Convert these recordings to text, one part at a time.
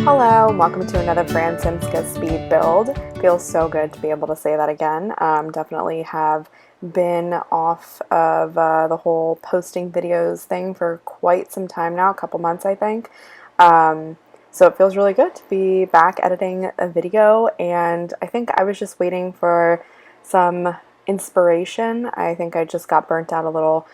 Hello, and welcome to another FranSimsca speed build. Feels so good to be able to say that again. Definitely have been off of the whole posting videos thing for quite some time now, a couple months I think. So it feels really good to be back editing a video, and I think I was just waiting for some inspiration. I think I just got burnt out a little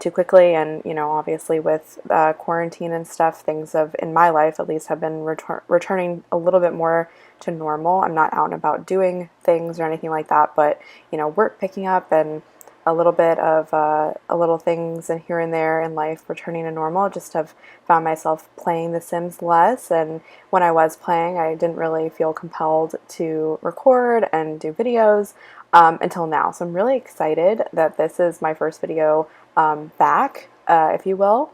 too quickly, and obviously with quarantine and stuff, things have, in my life at least, have been returning a little bit more to normal. I'm not out and about doing things or anything like that, but work picking up and a little bit of a little things and here and there in life returning to normal. Just have found myself playing The Sims less, and when I was playing, I didn't really feel compelled to record and do videos until now. So I'm really excited that this is my first video back, if you will.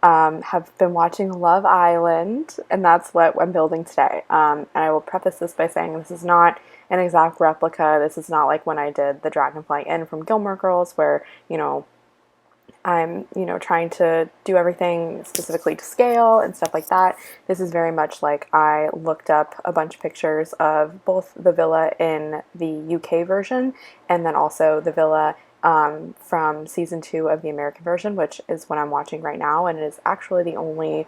Have been watching Love Island, and that's what I'm building today. And I will preface this by saying this is not an exact replica. This is not like when I did the Dragonfly Inn from Gilmore Girls, where, I'm, trying to do everything specifically to scale and stuff like that. This is very much like I looked up a bunch of pictures of both the villa in the UK version and then also the villa from season 2 of the American version, which is what I'm watching right now, and it is actually the only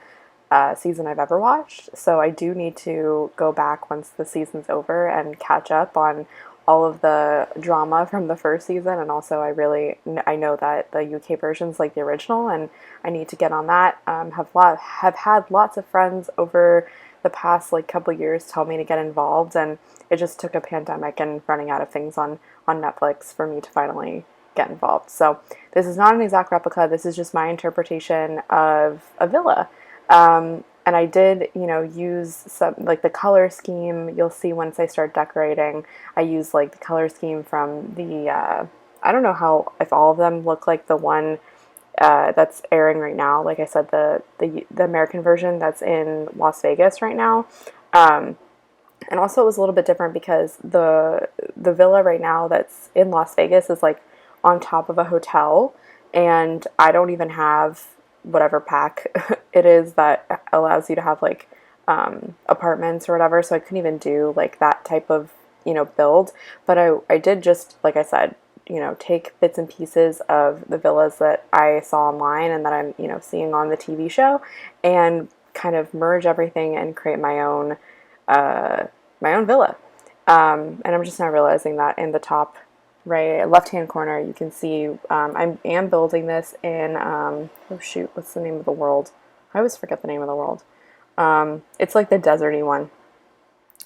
season I've ever watched. So I do need to go back once the season's over and catch up on all of the drama from the first season, and also I know that the UK version's like the original, and I need to get on that. Have had lots of friends over the past couple years tell me to get involved, and it just took a pandemic and running out of things on Netflix for me to finally get involved. So this is not an exact replica. This is just my interpretation of a villa. And I did, use some, the color scheme. You'll see once I start decorating, I use the color scheme from the, I don't know if all of them look like the one that's airing right now. Like I said, the American version that's in Las Vegas right now. And also it was a little bit different because the villa right now that's in Las Vegas is on top of a hotel, and I don't even have whatever pack it is that allows you to have apartments or whatever, so I couldn't even do that type of build. But I did, just like I said, take bits and pieces of the villas that I saw online and that I'm seeing on the TV show, and kind of merge everything and create my own villa. And I'm just now realizing that in the top right left hand corner you can see I am building this in oh shoot, what's the name of the world? I always forget the name of the world. It's like the deserty one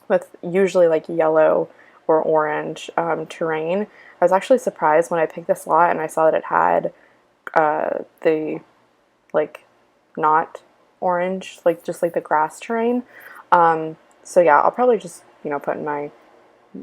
with usually yellow or orange terrain. I was actually surprised when I picked this lot and I saw that it had the not orange, just the grass terrain. So yeah, I'll probably just put in my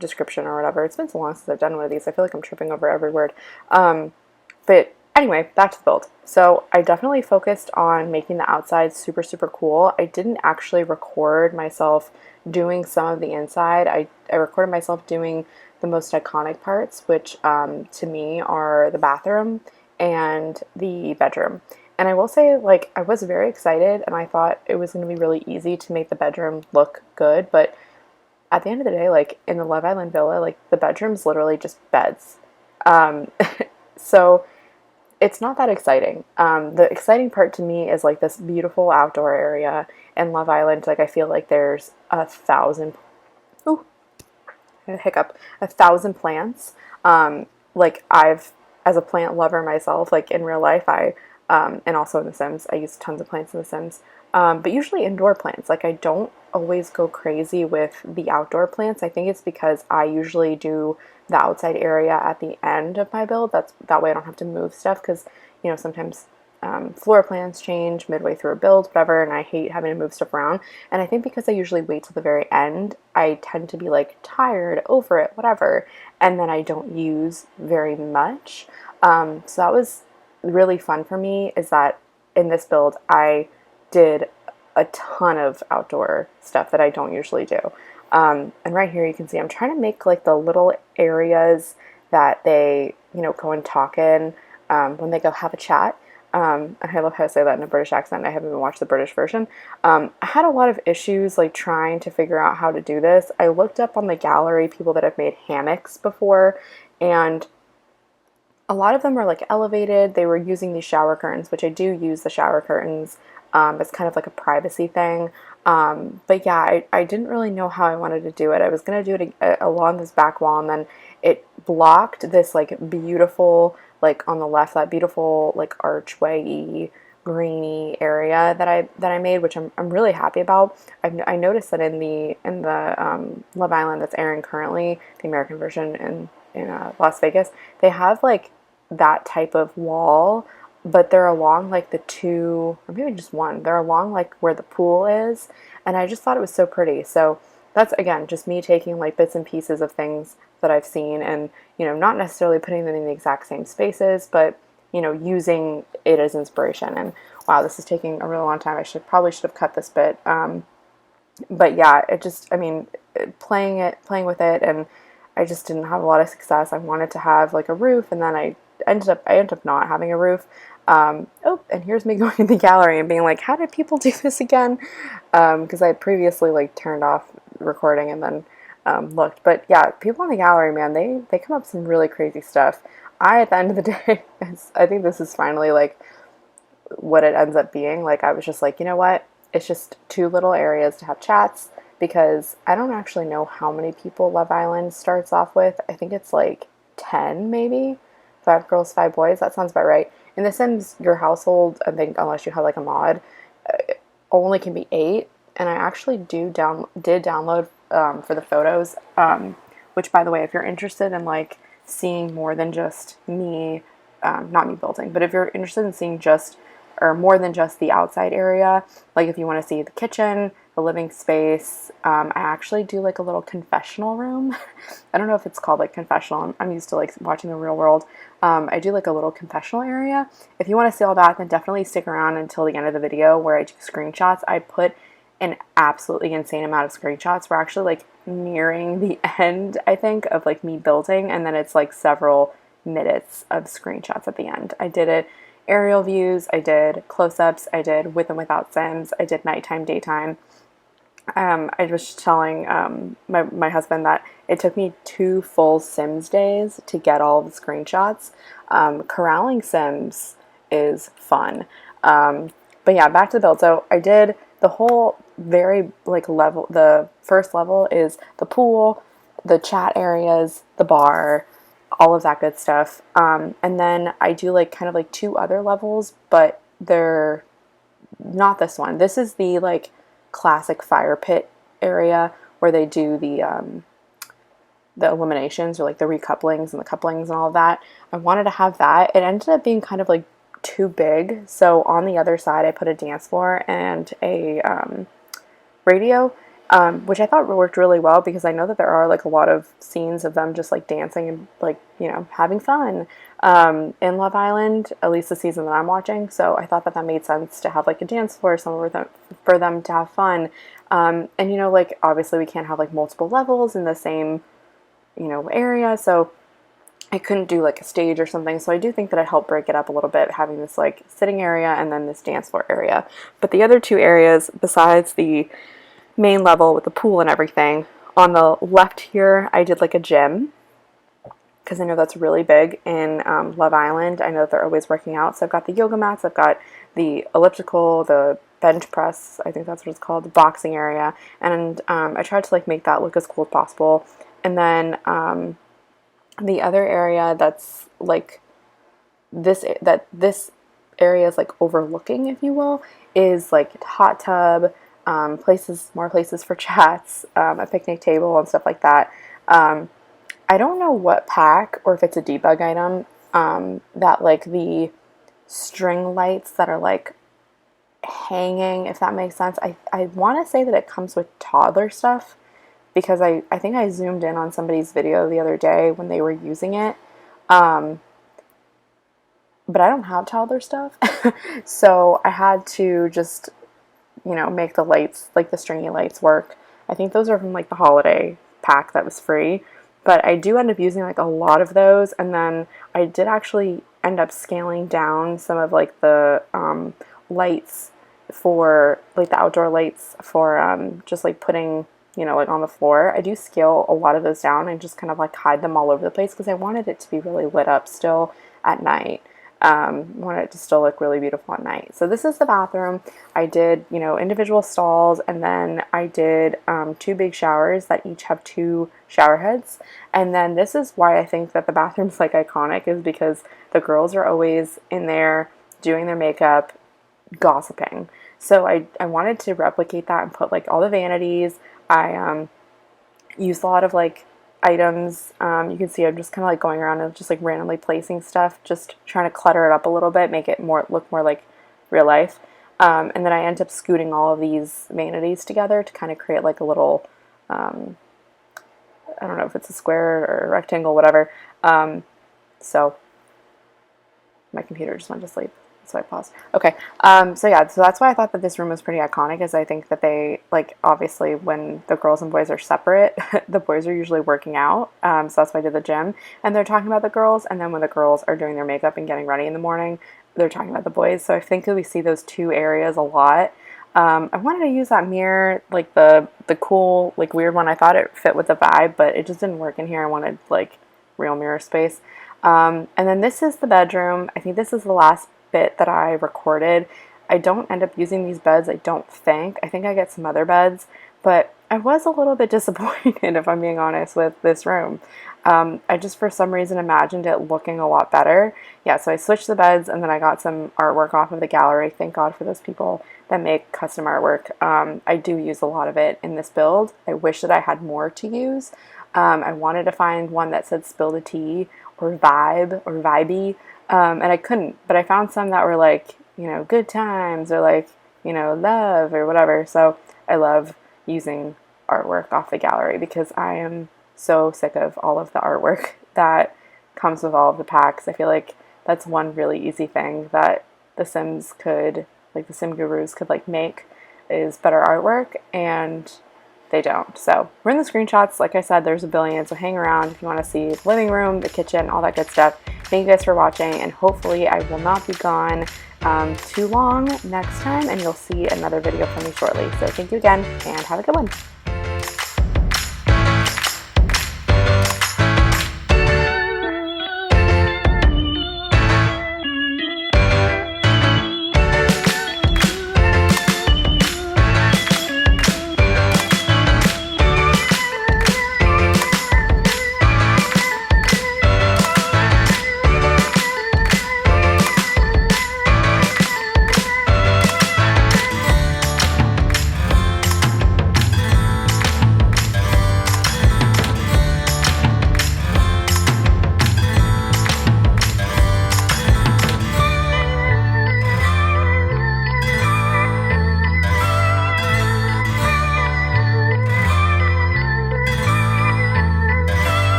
description or whatever. It's been so long since I've done one of these. I feel like I'm tripping over every word. But anyway, back to the build. So I definitely focused on making the outside super, super cool. I didn't actually record myself doing some of the inside. I recorded myself doing the most iconic parts, which to me are the bathroom and the bedroom. And I will say, I was very excited and I thought it was going to be really easy to make the bedroom look good, but at the end of the day, in the Love Island villa, the bedroom's literally just beds. So it's not that exciting. The exciting part to me is this beautiful outdoor area in Love Island. I feel like there's 1,000, ooh, a hiccup, 1,000 plants. I've, as a plant lover myself, in real life, and also in The Sims, I use tons of plants in The Sims. But usually indoor plants. I don't always go crazy with the outdoor plants. I think it's because I usually do the outside area at the end of my build. That way I don't have to move stuff, because sometimes floor plans change midway through a build, whatever, and I hate having to move stuff around. And I think because I usually wait till the very end, I tend to be tired, over it, whatever, and then I don't use very much. So that was really fun for me, is that in this build I did a ton of outdoor stuff that I don't usually do. And right here you can see I'm trying to make the little areas that they go and talk in when they go have a chat. I love how I say that in a British accent. I haven't even watched the British version. I had a lot of issues like trying to figure out how to do this. I looked up on the gallery people that have made hammocks before, and a lot of them were like elevated. They were using these shower curtains, which I do use the shower curtains as kind of like a privacy thing. But yeah, I didn't really know how I wanted to do it. I was going to do it along this back wall, and then it blocked this like beautiful, like on the left, that beautiful like archway greeny area that I made, which I'm really happy about. I noticed that in the Love Island that's airing currently, the American version in Las Vegas, they have like that type of wall, but they're along like the two, or maybe just one. They're along like where the pool is, and I just thought it was so pretty. So that's again just me taking like bits and pieces of things that I've seen, and not necessarily putting them in the exact same spaces, but using it as inspiration. And wow, this is taking a really long time. I probably should have cut this bit. But yeah, it just, I mean, playing with it, and I just didn't have a lot of success. I wanted to have like a roof, and then I ended up not having a roof. Oh, and here's me going to the gallery and being like, how did people do this again? Because I had previously like turned off recording and then looked. But yeah, people in the gallery, man, they come up with some really crazy stuff. At the end of the day, I think this is finally like what it ends up being. Like, I was just like, you know what? It's just two little areas to have chats, because I don't actually know how many people Love Island starts off with. I think it's like 10 maybe. 5 girls, 5 boys. That sounds about right. In The Sims, your household, I think, unless you have like a mod, only can be 8. And I actually did download for the photos, which, by the way, if you're interested in like seeing more than just me, not me building, but if you're interested in seeing just, or more than just the outside area, like if you want to see the kitchen, the living space, I actually do like a little confessional room. I don't know if it's called like confessional. I'm used to like watching the Real World. I do like a little confessional area. If you want to see all that, then definitely stick around until the end of the video where I do screenshots. I put an absolutely insane amount of screenshots. We're actually like nearing the end, I think, of like me building, and then it's like several minutes of screenshots at the end. I did it aerial views, I did close-ups, I did with and without Sims, I did nighttime, daytime. I was telling my husband that it took me 2 full Sims days to get all the screenshots. Corralling Sims is fun. But yeah, back to the build. So I did the whole very like level. The first level is the pool, the chat areas, the bar, all of that good stuff. And then I do like kind of like 2 other levels, but they're not this one. This is the like classic fire pit area where they do the eliminations, or like the recouplings and the couplings and all of that. I wanted to have that. It ended up being kind of like too big. So on the other side, I put a dance floor and a radio, which I thought worked really well, because I know that there are like a lot of scenes of them just like dancing and like, having fun in Love Island, at least the season that I'm watching. So I thought that made sense to have like a dance floor somewhere for them to have fun. And like obviously we can't have like multiple levels in the same, area. So I couldn't do like a stage or something. So I do think that it helped break it up a little bit, having this like sitting area and then this dance floor area. But the other 2 areas besides the main level with the pool and everything, on the left here, I did like a gym, because I know that's really big in Love Island. I know that they're always working out. So I've got the yoga mats, I've got the elliptical, the bench press, I think that's what it's called, the boxing area. And I tried to like make that look as cool as possible. And then the other area that's like this area is like overlooking, if you will, is like hot tub, more places for chats, a picnic table and stuff like that. I don't know what pack, or if it's a debug item, that like the string lights that are like hanging, if that makes sense. I want to say that it comes with toddler stuff, because I think I zoomed in on somebody's video the other day when they were using it. But I don't have toddler stuff. So I had to just, make the lights, like the stringy lights, work. I think those are from like the holiday pack that was free. But I do end up using like a lot of those. And then I did actually end up scaling down some of like the lights for like the outdoor lights for just like putting, you know, like on the floor. I do scale a lot of those down and just kind of like hide them all over the place because I wanted it to be really lit up still at night. Wanted it to still look really beautiful at night. So this is the bathroom. I did, you know, individual stalls, and then I did 2 big showers that each have 2 shower heads. And then this is why I think that the bathroom's like iconic, is because the girls are always in there doing their makeup, gossiping. So I wanted to replicate that and put like all the vanities. I used a lot of like items. You can see I'm just kind of like going around and just like randomly placing stuff, just trying to clutter it up a little bit, make it more look more like real life. And then I end up scooting all of these vanities together to kind of create like a little, I don't know if it's a square or a rectangle, whatever. So my computer just went to sleep. So I paused. Okay. So yeah, so that's why I thought that this room was pretty iconic, is I think that they, like, obviously when the girls and boys are separate, the boys are usually working out. So that's why I did the gym. And they're talking about the girls. And then when the girls are doing their makeup and getting ready in the morning, they're talking about the boys. So I think that we see those 2 areas a lot. I wanted to use that mirror, like the cool, like weird one. I thought it fit with the vibe, but it just didn't work in here. I wanted like real mirror space. And then this is the bedroom. I think this is the last bit that I recorded. I don't end up using these beds, I don't think. I think I get some other beds, but I was a little bit disappointed, if I'm being honest, with this room. I just for some reason imagined it looking a lot better. Yeah, so I switched the beds and then I got some artwork off of the gallery. Thank God for those people that make custom artwork. I do use a lot of it in this build. I wish that I had more to use. I wanted to find one that said spill the tea or vibe or vibey. And I couldn't, but I found some that were like, you know, good times or like, you know, love or whatever. So I love using artwork off the gallery because I am so sick of all of the artwork that comes with all of the packs. I feel like that's one really easy thing that the Sims could, like the Sim gurus could like make, is better artwork, and they don't. So we're in the screenshots. Like I said, there's a billion, so hang around if you want to see the living room, the kitchen, all that good stuff. Thank you guys for watching, and hopefully I will not be gone too long next time, and you'll see another video from me shortly. So thank you again, and have a good one.